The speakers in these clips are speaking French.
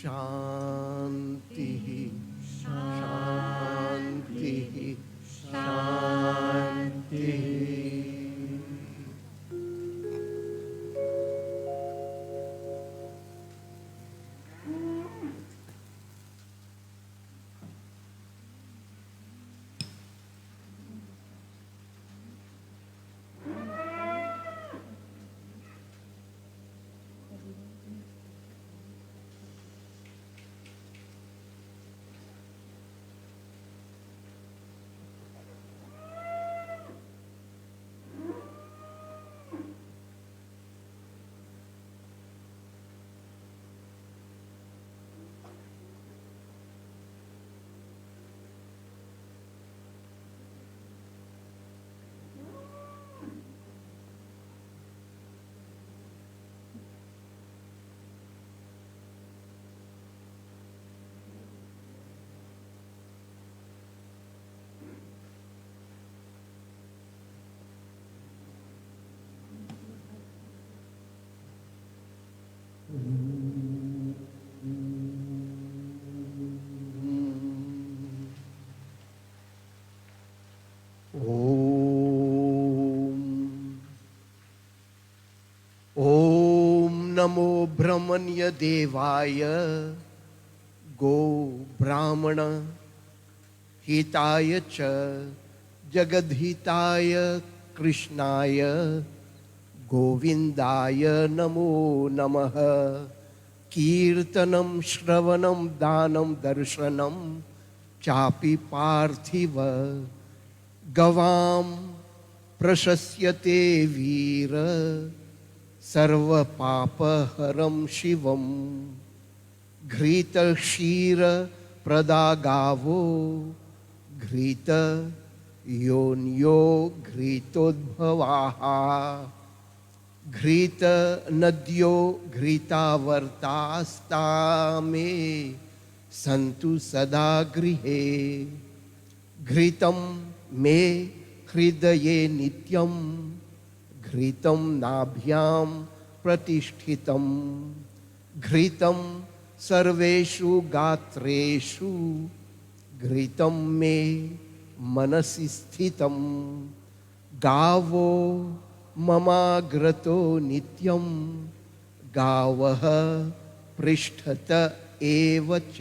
शांति शांति शांति। ओम नमो ब्रह्मण्य देवाय गो ब्राह्मण हिताय च जगद्हिताय कृष्णाय गोविंदाय नमो नमः। कीर्तनं श्रवणं दानं दर्शनं चापि पार्थिव गवां प्रशस्यते वीर सर्वपापहरं शिवं। घृत क्षीर प्रदागावो घृत योन्यो घृतोद्भवाः। घृत नद्यो घृतावर्तास्तामे सन्तु सदा गृहे। घृतं मे हृदये नित्यं घृतं नाभ्यां प्रतिष्ठितं। घृतं सर्वेषु गात्रेषु घृतं मे मनसि स्थितं। गावो ममाग्रतो नित्यं गावः पृष्ठत एव च।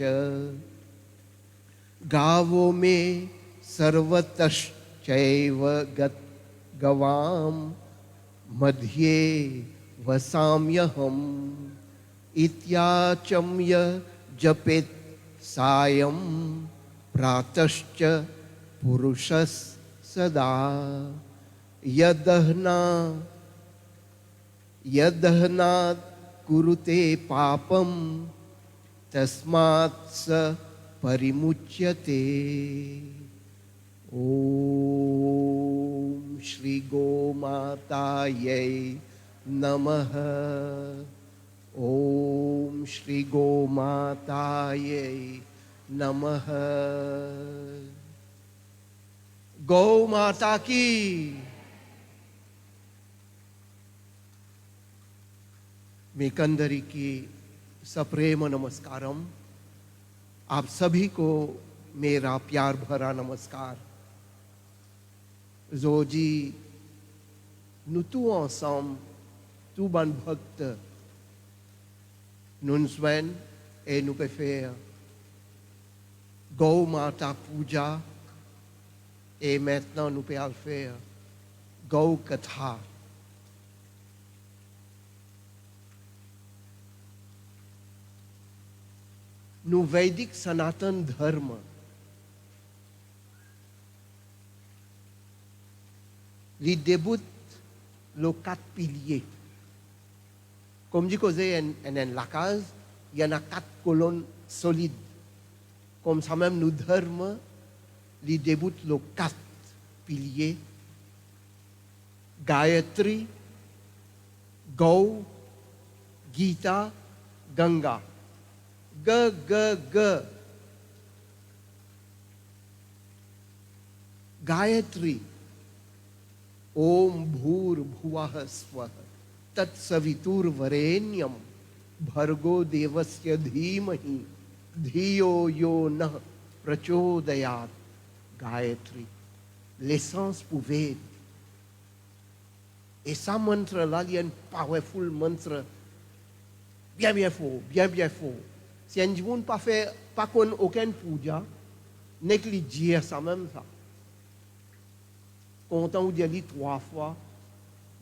गावो मे सर्वतश्चैव गवां मध्ये वसाम्यहम्। इत्याचम्य जपेत् सायं प्रातश्च पुरुषः सदा। यदहनात् कुरुते पापं तस्मात् स परिमुच्यते। ओम श्री गोमातायै नमः। ओम श्री गोमातायै नमः। गौ माता की। मेकंदरी की सप्रेम नमस्कारम। आप सभी को मेरा प्यार भरा नमस्कार। Hoje, nous tous ensemble, tout ban bhakt, nous nous joignons et nous pouvons faire Gau Mata Puja et maintenant nous pouvons faire Gau Katha. Nous Vedic Sanatan Dharma li début le 4 piliers. Comme dit que en la case, il y en a 4 colonnes solides. Comme ça même nous dharma, li début le 4 piliers. Gayatri, Gau, Gita, Ganga. G. Gayatri. Om Bhur Bhuvah Swah Tat Savitur Varenyam भर्गो देवस्य धीमहि धियो यो न प्रचोदयात Gayatri, l'essence pour vivre. Et ça montre là, il y a un powerful mantra bien fort, bien fort. Si un jour pas fait, pas qu'on aucun puja, n'est que dire ça même ça. Content ou dire 3 fois,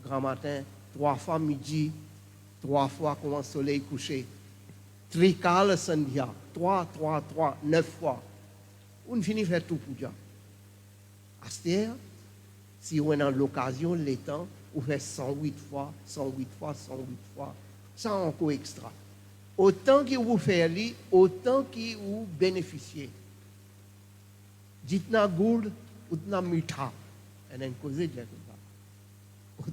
grand matin, 3 fois midi, 3 fois quand le soleil couché. Trikala sandhya, 3, 9 fois. On finit faire tout puja. Aster, si on a l'occasion, le temps, on fait 108 fois, 108 fois, 108 fois. Ça encore extra. Autant que vous faites, autant que vous bénéficiez. Jitna goud, utna mitha. Et on cause de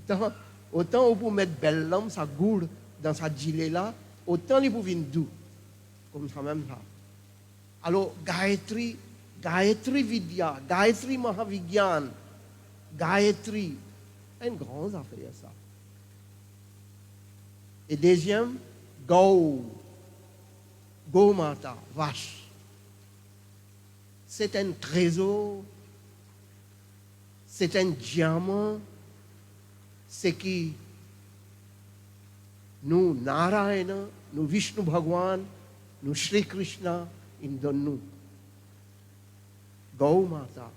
ça. Autant vous mettre belle lame, ça goud dans sa gilet là, autant il vous vient doux. Comme ça même ça. Alors, Gayatri Vidya, Gayatri Mahavigyan, Gayatri, une grande affaire ça. Et deuxième, Go Mata, vache. C'est un trésor, c'est un diamant, c'est qui nous, Narayana, nous, Vishnu Bhagwan, nous, Shri Krishna, ils donnent nous. Gau Mata.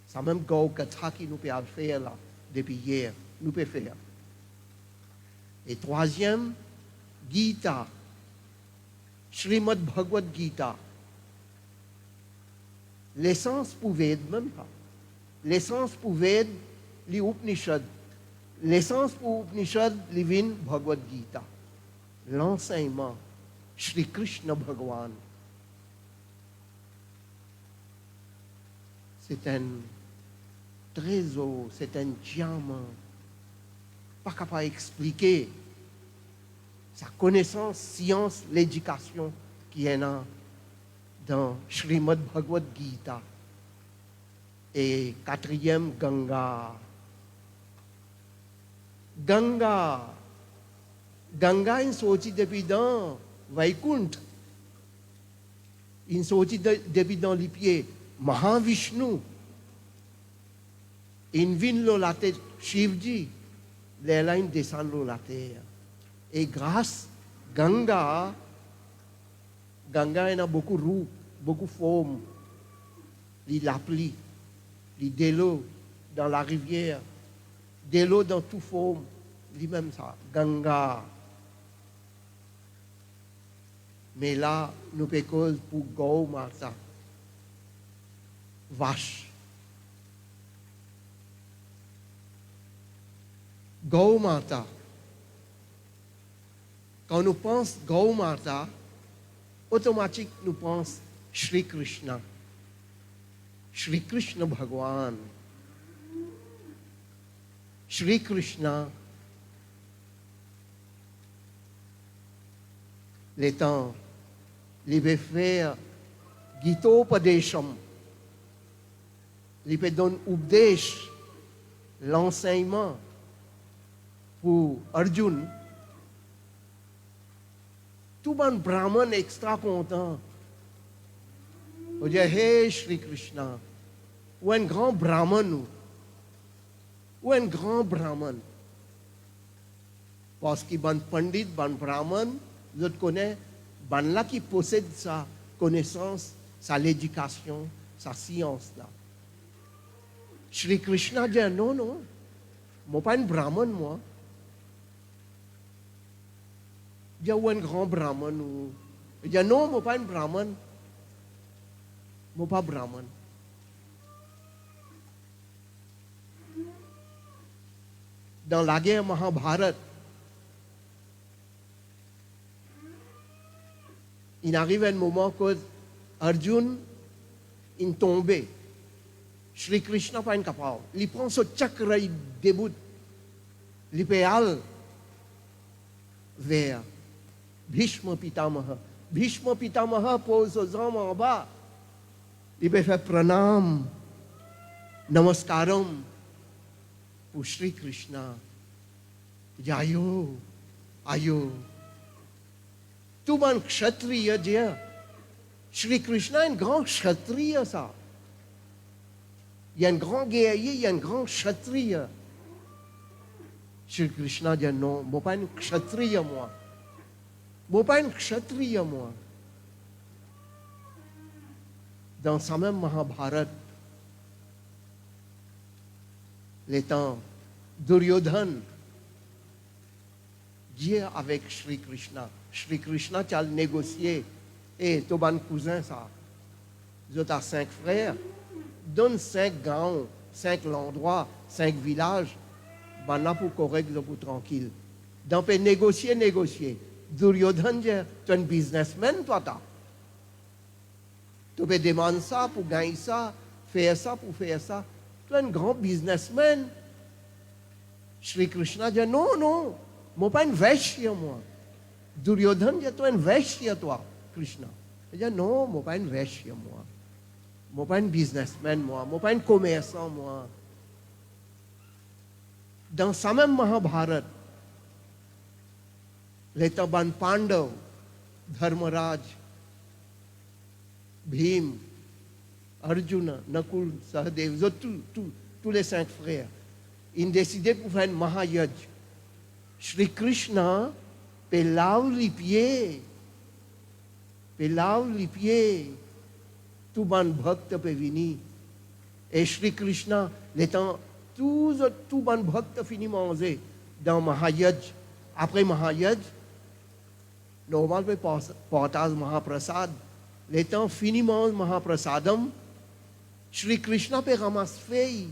C'est même Gau Katha qui nous peut faire là, depuis hier, nous peut faire. Et troisième, Gita, Srimad Bhagavad Gita. L'essence pour Ved même pas. L'essence pour Ved, les Upanishad. L'essence pour Upanishad, les vin Bhagavad Gita. L'enseignement, Shri Krishna Bhagwan. C'est un trésor, c'est un diamant. Pas capable d'expliquer sa connaissance, science, l'éducation qui est là dans Srimad Bhagavad Gita. Et quatrième, Ganga. Ganga est sortie depuis dans Vaikuntha. Il est sorti depuis dans les pieds. Mahavishnu. Il vient la tête Shivji. L'airline descend la terre. Et grâce Ganga a beaucoup de roues, beaucoup de formes. Il l'appli, il de l'eau dans la rivière, de l'eau dans toute forme. Lui-même ça, Ganga. Mais là, nous pécons pour Gau Mata. Vache. Gau Mata. Quand nous pensons Gau Mata, automatiquement nous pensons Shri Krishna. Shri Krishna Bhagwan. Shri Krishna. Les temps, il veut faire Gitopadesham. Il peut donner Updesh, l'enseignement pour Arjuna. Tout le monde brahman extra content. On dit, hey Shri Krishna, ou un grand brahman, ou un grand brahman. Parce qu'il y a un pandit, un brahman, je connais, ban là qui possède sa connaissance, sa l'éducation, sa science là. Shri Krishna dit non, je ne suis pas un brahman, moi. Il y a un grand brahman. Il dit non, je ne suis pas un brahman. Je ne suis pas brahman. Dans la guerre Mahabharat, il arrive un moment que Arjuna est tombé. Shri Krishna pas incapable. Il prend ce chakra, il débute. Il peut aller vers Bhishma Pitamaha. Bhishma Pitamaha pose aux hommes en bas. Il peut faire pranam, namaskaram pour Shri Krishna. Il dit, ayo, Ayo. Tout ban kshatriya Dieu. Shri Krishna est un grand kshatriya, ça. Il y a un grand guerrier, il y a un grand kshatriya. Shri Krishna dit non, je ne suis pas un kshatriya, moi. Je ne suis pas un kshatriya, moi. Dans sa même Mahabharat, les temps, Duryodhan dit avec Shri Krishna. Shri Krishna a négocié. Et ton ban cousin, ça. Vous avez 5 frères. Donne 5 gants, 5 endroits, 5 villages. Ben là pour correct, pour tranquille. Donc, négocier. Duryodhan dit, tu es un businessman, toi, t'as. Tu peux demander ça pour gagner ça, faire ça pour faire ça. Tu es un grand businessman. Shri Krishna dit non, je ne suis pas une vaishya, moi. Duryodhan dit tu es une vaishya, toi, Krishna. Il dit non, je ne suis pas une vaishya, moi. Je ne suis pas un businessman, moi. Je ne suis pas un commerçant, moi. Dans sa même Mahabharat, les Taban Pandav, Dharmaraj, Bhim, Arjuna, Nakul, Sahadev, tous les 5 frères, ils ont décidé pour faire un Mahayaj. Shri Krishna peut laver les pieds, tout ban bhakta peut venir. Et Shri Krishna, tout ban bhakta finit manger dans Mahayaj. Après Mahayaj, normal peut partage Mahaprasad. Les temps fini mange Mahaprasadam, Shri Krishna peut ramasser feuille,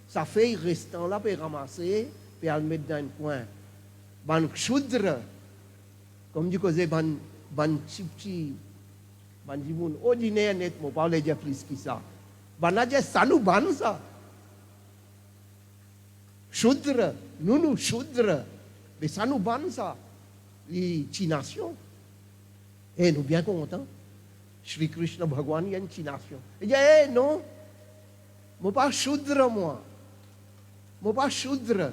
sa feuille restant là peut ramasser, peut le mettre dans un coin. Ban kshudra, comme dit que ban chipchi, ban jimoun ordinaire net, mon parle déjà plus que ça. Ban là déjà sanu ban ça. Shudra, nous shudra, mais sanu ban ça, les chination. Et nous bien contents. Shri Krishna Bhagwan, il y a une chination. Il dit, non, je ne suis pas shudra, moi. Je ne suis pas shudra.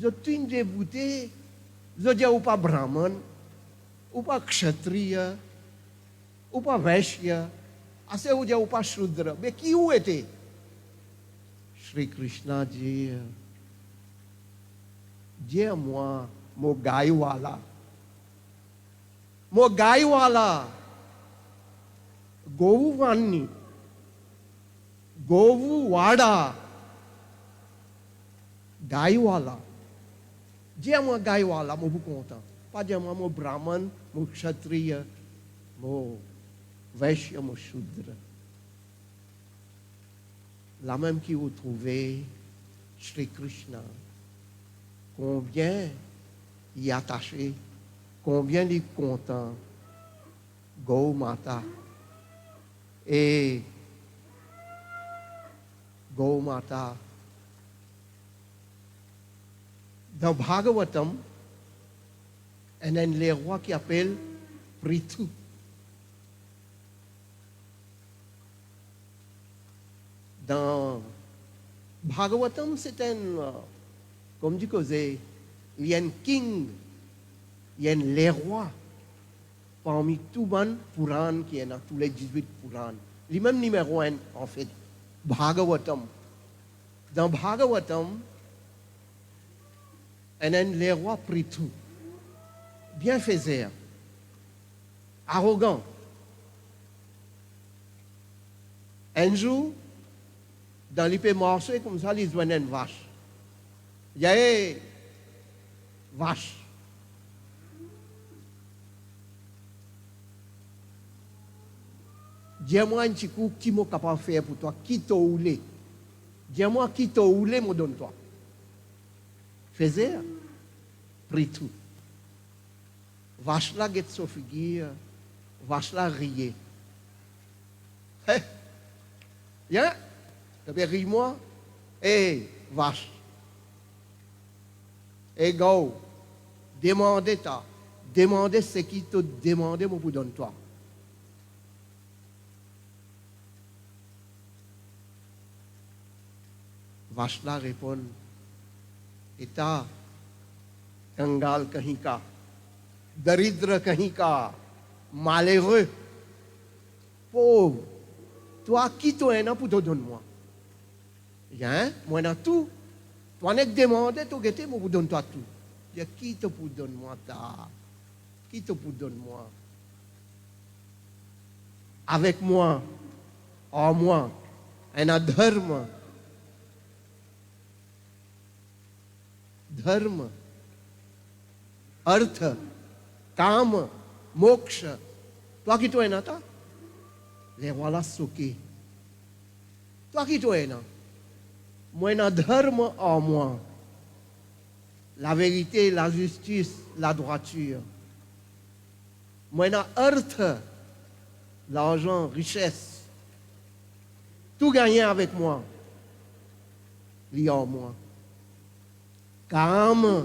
Je suis une déboutée. Je ne suis pas brahman, ou pas kshatriya, ou pas vaishya. Assez ou je ne suis pas shudra. Mais qui où était? Shri Krishna dit, dis-moi, mon gaïwala. Mo gaïwala, govu vanni, govu wada, gaïwala. Dis-moi gaïwala, moi vous content. Pas dis-moi mo brahman, mo kshatriya, mo vaishya, mo shudra. La même qui vous trouvez, Shri Krishna, combien y attaché. Combien il est content, Gau Mata. Et Gau Mata, dans Bhagavatam, il y a les rois qui appellent Prithu. Dans Bhagavatam, c'est un, comme dit Kozé, il y a un king. Il y a les rois parmi tous les Purans qui sont dans tous les 18 Purans. Le même numéro 1, en fait, Bhagavatam. Dans Bhagavatam, il y a les rois Prithu, bienfaiseurs, arrogants. Un jour, dans l'épée marché, comme ça, ils ont une vache. Il y a une vache. Dis-moi un petit coup qui m'a capable de faire pour toi, qui t'a oulé. Dis-moi qui t'a oulé, me donne-toi. Faisais, pris tout. Vache là, get son figure, vache là, riez. Hé, viens, ris-moi, hé, vache. Hé, go, demandez ce qui t'a demandé, me donne-toi. Vache là répond, État, कंगाल कहीं का, दरिद्र कहीं का, malheureux, pauvre. Toi, qui toi es pour te donner-moi? Hein? Moi, dans tout. Toi, n'est que demander, tu gâtes, moi, pour donner toi tout. Je qui te pour donner-moi ta? Qui te pour donner-moi? Avec moi, en moi, un dharma. Dharma, artha, kama, moksha. Toi qui toi es là, les voilà soqués. Toi qui toi es là, moi na dharma en moi. La vérité, la justice, la droiture. Moi na artha, l'argent, richesse. Tout gagné avec moi. Lié en moi. Kama,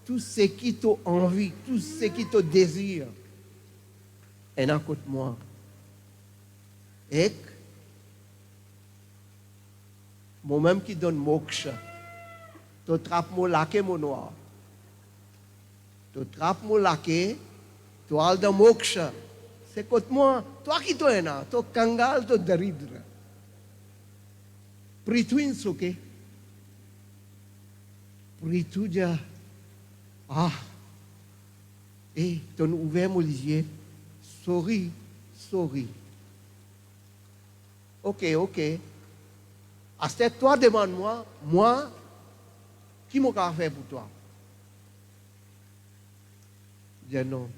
tout ce qui t'a envie, tout ce qui te désire, est à côté de moi. Et moi-même qui donne moksha, tu trappes mon laqué, mon noir. Tu trappes mon laqué, tu as le moksha. C'est côté moi, toi qui t'es là, tu kangal, tu daridra. Pritwin soke. Prituja. Ah. Et tu as ouvert mon yeux. Sorry, sorry. Ok. À ce que toi demande-moi, moi, qui m'a fait pour toi? Je dis non.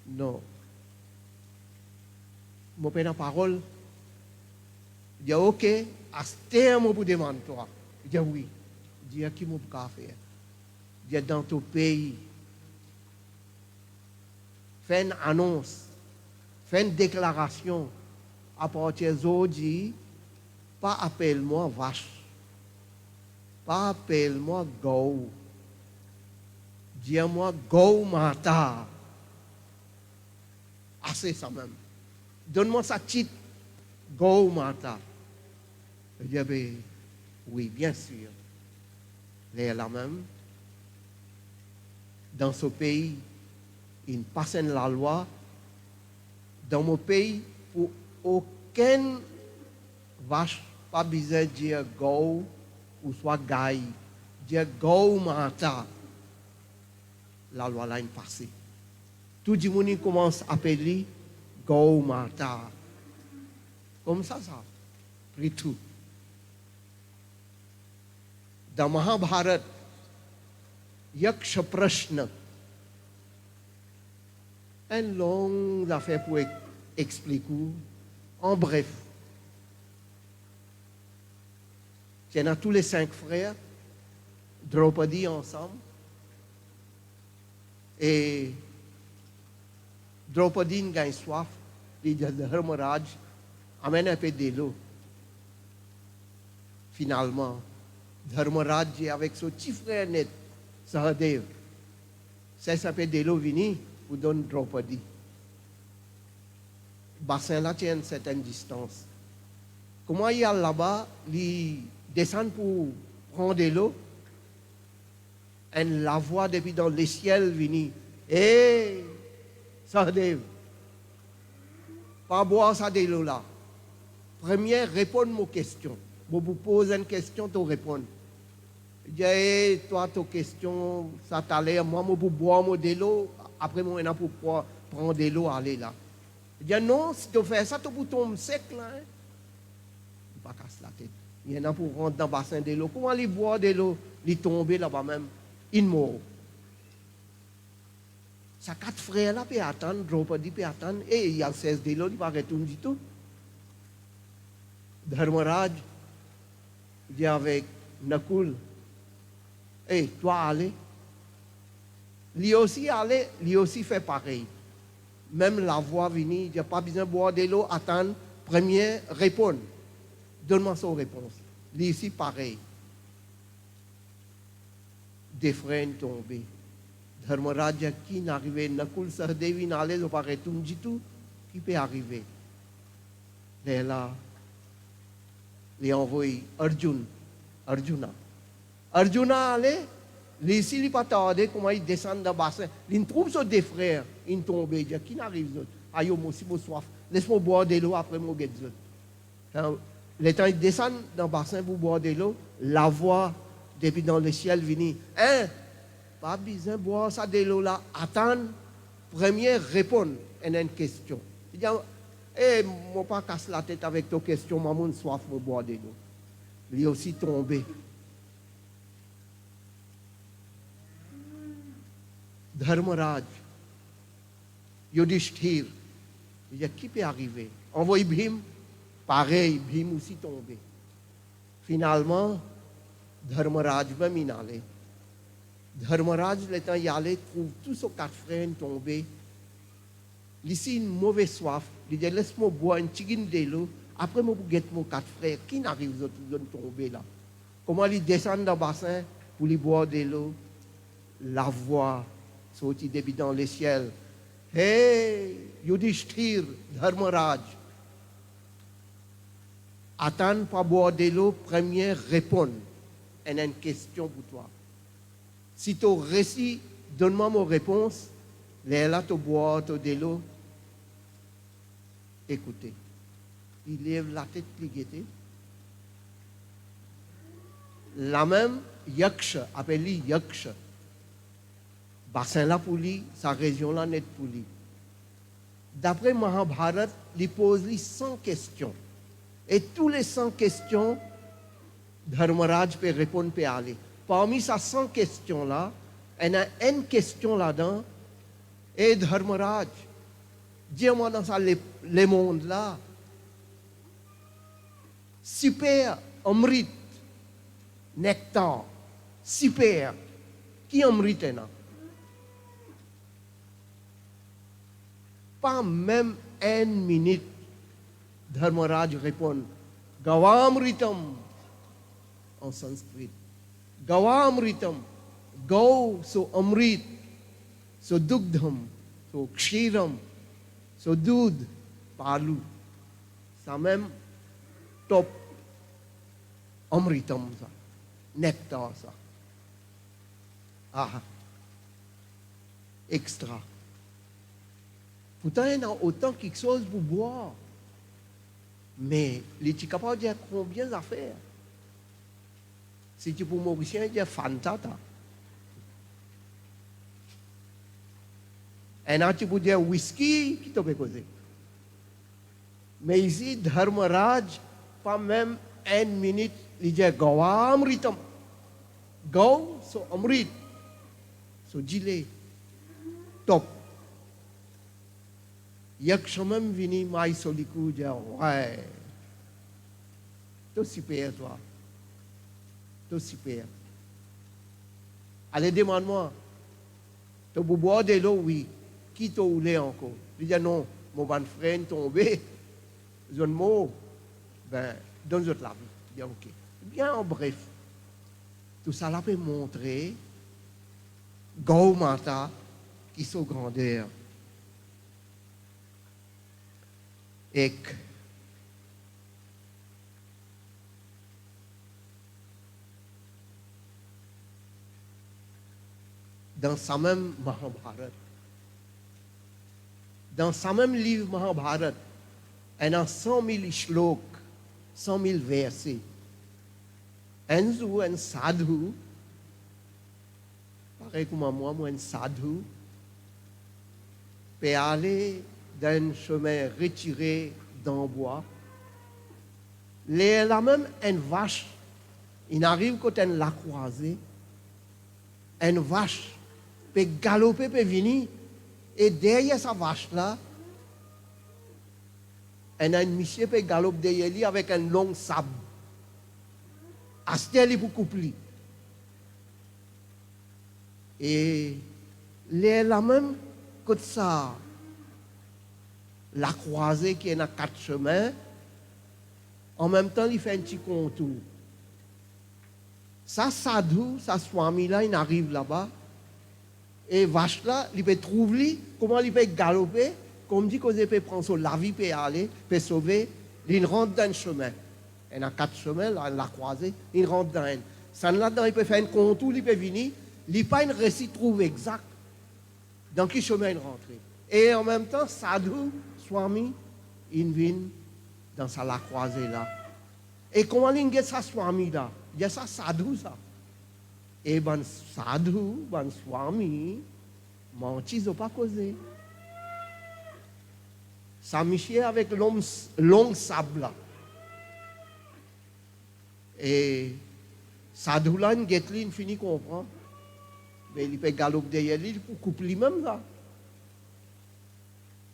Non. Je prends la parole. Je dis ok, à ce que moi pour demander toi. Je dis oui. Je dis qui m'a fait? Je dis dans ton pays. Fais une annonce. Fais une déclaration. À partir d'aujourd'hui, pas appelle-moi vache. Pas appelle-moi go. Dis-moi go mata. Assez ça même. Donne-moi ça titre. Go mata. Je dis ben, oui, bien sûr. Là même. Dans ce pays, ils passent la loi. Dans mon pays, pour aucune vache, pas besoin de dire go ou soit gaï. Dire go mata. La loi là est passée. Tout le monde commence à appeler go mata. Comme ça. Pris tout. Dans Mahabharat, Yaksha Prashna. Une longue affaire pour expliquer. En bref, il y a tous les 5 frères, Draupadi ensemble, et Draupadi gagne soif, il dit Dharmaraj, amène un peu de l'eau. Finalement, Dharmaraj avec son petit frère net, Sahadev, ça peu de l'eau vini pour donner Draupadi. Bassin là tient une certaine distance. Comment il y a là-bas, il descend pour prendre de l'eau, et la voix depuis dans les ciels vini. Hé, Sahadev, pas boire ça de l'eau là. Première, répondre aux questions. Je vous pose une question, tu réponds. Je dis, hey, toi, ta question, ça t'a l'air, moi, je vais boire de l'eau, après, moi, je vais prendre de l'eau, aller là. Je dis, non, si tu fais ça, tu peux tomber sec là. Hein? Il ne pas casse la tête. Il y en a pour rentrer dans le bassin de l'eau. Comment aller boire de l'eau? Il tomber là-bas même. Il meurt. Sa 4 frères là, peut attendre, Draupadi peut attendre, et il y a 16 de l'eau, il ne va pas retourner du tout. Dharmaraj dit avec Nakul, hey, toi allez. Lui aussi allez, lui aussi fait pareil. Même la voix venue, il n'y a pas besoin de boire de l'eau, attendre, première, répondre. Donne-moi son réponse. Lui ici, pareil. Des frères tombés. Dharmaraj qui n'arrivait, Nakul Sahadev n'allait pas retourner du tout, qui peut arriver. Et là, il envoie Arjuna. Arjuna allait, ici, il pas tardé, comment il descend dans le bassin. Il trouve ses deux frères, ils tombent, il dit, qui n'arrive d'autre? Aïe, moi aussi, moi soif. Laisse-moi boire de l'eau après moi get d'autre. Le temps il descend dans le bassin pour boire de l'eau, la voix depuis dans le ciel vient. Hein? Pas besoin de boire ça de l'eau là. Attends, première répondre à une question. Il dit, eh, moi pas casse la tête avec ta question, maman soif pour boire de l'eau. Il est aussi tombé. Dharmaraj, Yudhishthir, il dit, qui peut arriver? Envoyez Bhim, pareil, Bhim aussi tombé. Finalement, Dharmaraj même il allait. Dharmaraj, le temps y allait, trouve tous ses quatre frères tombés. Ici, une mauvaise soif. Il dit, laisse-moi boire une tigine de l'eau. Après, moi, pour guetter mes quatre frères, qui n'arrive pas à tomber là? Comment ils descendent dans le bassin pour lui boire de l'eau? La voix sortit depuis dans le ciel. Hey, Yudhishthir, Dharmaraj. Attends pas boire de l'eau, première réponse. Elle a une question pour toi. Si tu as réussi, donne-moi ma réponse. Là, tu bois de l'eau. Écoutez. Il lève la tête, il guette. La même Yaksha, appelé Yaksha. Bassin là pour lui, sa région là net pour lui. D'après Mahabharat, il pose lui 100 questions. Et tous les 100 questions, Dharmaraj peut répondre, peut aller. Parmi ces 100 questions-là, il y a une question là-dedans. Et Dharmaraj, dis-moi dans ça, les mondes là, super amrit, nectar, super, qui amrit est là? Pas même une minute, Dharmaraj répond, Gavamritam, en sanskrit. Gavamritam, Gau, so amrit, so dugdham, so kshiram, so dud, palu. Ça même top amritam, ça, nectar, ça. Ah, extra. Pourtant, il y a autant quelque chose pour boire. Mais, il est capable de dire combien d'affaires. Si tu es pour Mauricien, il dit Fantata. Et là, tu peux dire whisky, qui te peut causer. Mais ici, Dharmaraj, pas même une minute, il dit Gawamritam. Gaw, so amrit. So gilet. Top. Yaksha même vini mai soliku dit ouais. Tout super toi. Tout super. Allez, demande-moi. Tu peux boire de l'eau, oui. Qui t'a roulé encore? Il dit non, mon bon frère est tombé. Je ne mot. Ben, donne-moi la vie. Il dit ok. Bien en bref. Tout ça là peut montrer Gaumata qui sont grandeur. Et dans sa même Mahabharat, dans sa même livre Mahabharat, il y a 100 000 shloks, 100 000 versets. Un sadhu, pareil comme moi, un sadhu, peut aller d'un chemin retiré dans le bois. Là même, une vache, il arrive quand elle l'a croisée, une vache peut galoper, peut venir, et derrière sa vache-là, un monsieur peut galoper derrière lui avec un long sable. Astel pour couper. Et là même, quand ça, la croisée qui est dans 4 chemins, en même temps, il fait un petit contour. Ça, sadhu, ça, swami là, il arrive là-bas, et vache là, il peut trouver comment il peut galoper, comme dit qu'il peut prendre son la vie, peut aller, peut sauver, il rentre dans un chemin. Il y a 4 chemins, là, la croisée, il rentre dans un. Ça là-dedans, il peut faire un contour, il peut venir, il n'a pas une récit trouve exact dans quel chemin il rentre. Et en même temps, Sadhu, Swami, il vient dans sa la croisée là. Et comment il get sa Swami là? Il y a ça Sadhu ça. Et ben Sadhu, ben Swami, menti, ils n'ont pas causé. Ça miché avec l'homme long sable là. Et Sadhu là, il finit comprendre. Mais il peut galoper derrière lui pour couper lui-même là.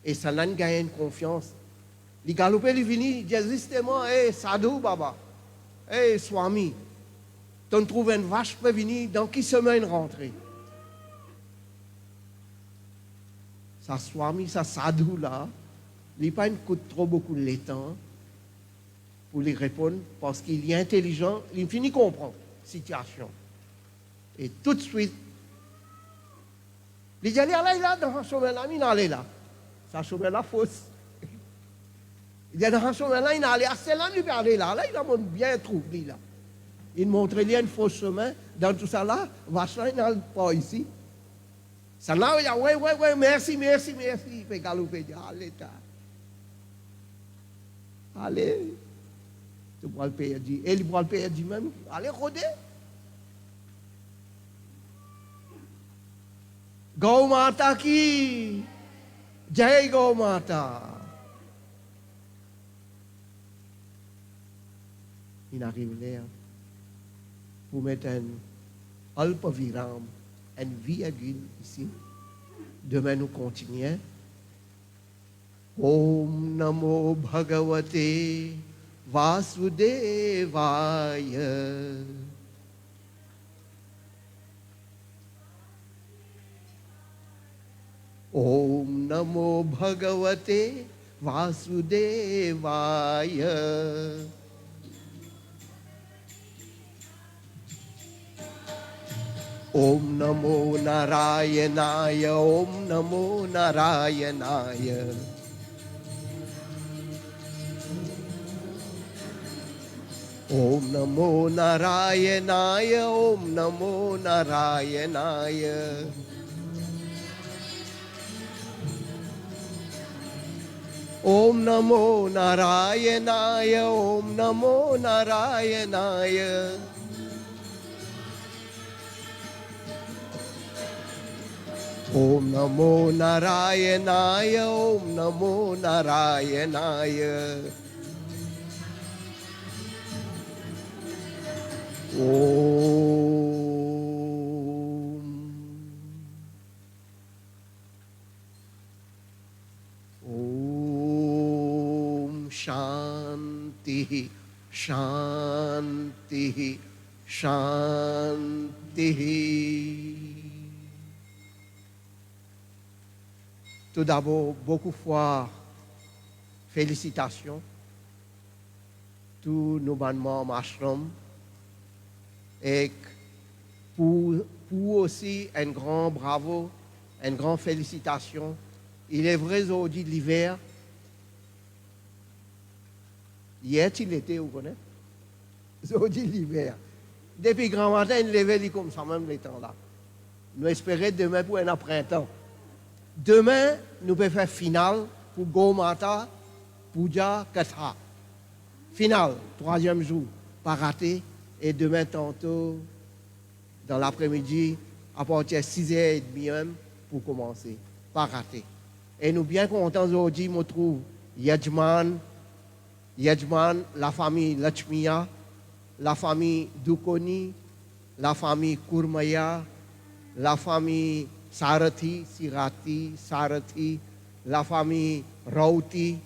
Et ça n'a gagné une confiance. Il galope, il finit, il dit justement, hey, Sadhu Baba, hey, Swami, tu trouves une vache pour venir, dans qui semaine rentrer? Ça Swami, ça Sadhu là, il n'a pas une coûte trop beaucoup de temps pour lui répondre, parce qu'il est intelligent, il finit comprendre la situation. Et tout de suite, il dit, allez là, dans un chemin là, il allait là. Ça chemin là fausse. Il dit, dans un chemin là, il allait assez là, il peut aller là. Là, il a bien trouvé là. Il montre lui un faux chemin. Dans tout ça là, vache là, il n'a pas ici. Ça là, il dit, ouais, merci. Il fait galoper, il dit, allez, allez. Tu pourras le payer, dit. Et il pourra le payer, dit même, allez, rôder. Gaumata ki, Jai Gaumata. Il arrive là pour mettre un alpaviram, un virgule ici. Demain nous continuons. Om Namo Bhagavate Vasudevaya. Om Namo Bhagavate Vasudevaya. Om Namo Narayanaya. Om Namo Narayanaya. Om Namo Narayanaya. Om Namo Narayanaya. Om Namo Narayanaya. Om Namo Narayanaya. Om Namo Narayanaya. Om Namo Narayanaya. Om Shanti Shanti Shanti. Tout d'abord, beaucoup de fois, félicitations. Tous nos membres ashram. Et pour aussi un grand bravo, une grande félicitation. Il est vrai aujourd'hui l'hiver. Hier, il était, vous connaissez? Aujourd'hui l'hiver. Depuis grand matin, il levait comme ça même les temps là. Nous espérons demain pour un printemps. Demain, nous pouvons faire finale pour Gaumata, Puja, Katha. Finale, 3e jour, pas raté. Et demain, tantôt, dans l'après-midi, à partir de 6h30 même, pour commencer. Pas raté. Et nous bien contents aujourd'hui, nous trouvons Yajman, la famille Lachmiya, la famille Dukoni, la famille Kurmaya, la famille Sarathi, la famille Rauti,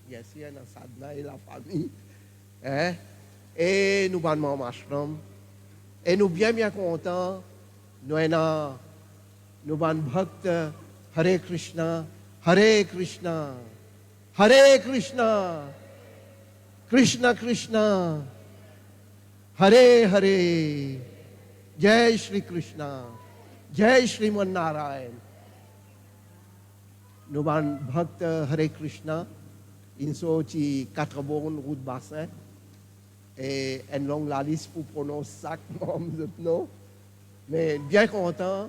bien sûr, Sadna et la famille. Hein? Et nous allons ashram. Et nous bien contents. Nous allons bhakt Hare Krishna, Hare Krishna, Hare Krishna, Krishna Krishna, Hare Hare, Jai Shri Krishna, Jai Shri Narayan. Nous allons bhakt Hare Krishna. Ils sont 4 bornes route bassin. et une longue la liste pour prononcer ça, non. Mais bien content,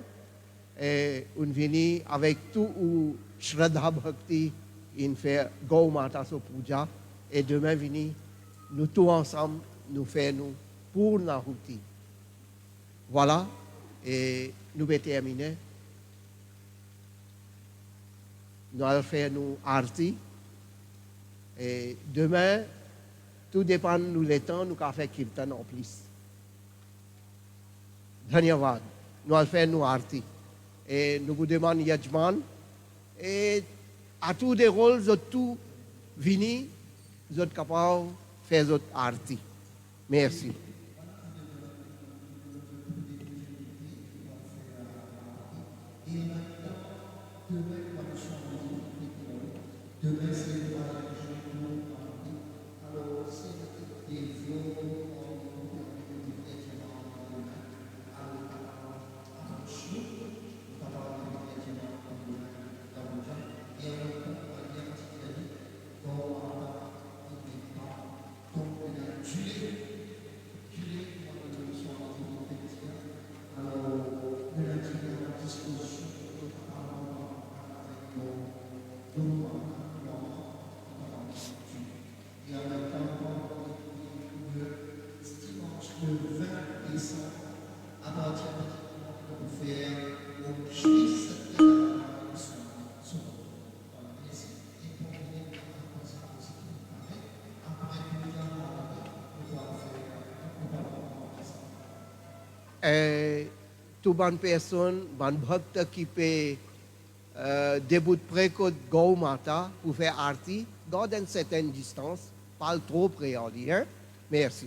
et on vient avec tout ou Shraddha Bhakti, il fait Gau Mata So Puja, et demain vini, nous tous ensemble, nous faisons pour Nahuti. Voilà, et nous allons terminer. Nous allons faire nos artis. Et demain, tout dépend de nous le temps, nous allons faire kirtan en plus. Dhanyavad. Nous allons faire nos artis. Et nous vous demandons Yajman. Et à tous les rôles, vous êtes tous venus, vous êtes capables de faire votre artis. Merci. Tout bonne personne, bonne bhakta qui peut débuter près de Gau Mata pour faire arti, dans une certaine distance, pas trop près en dire. Merci.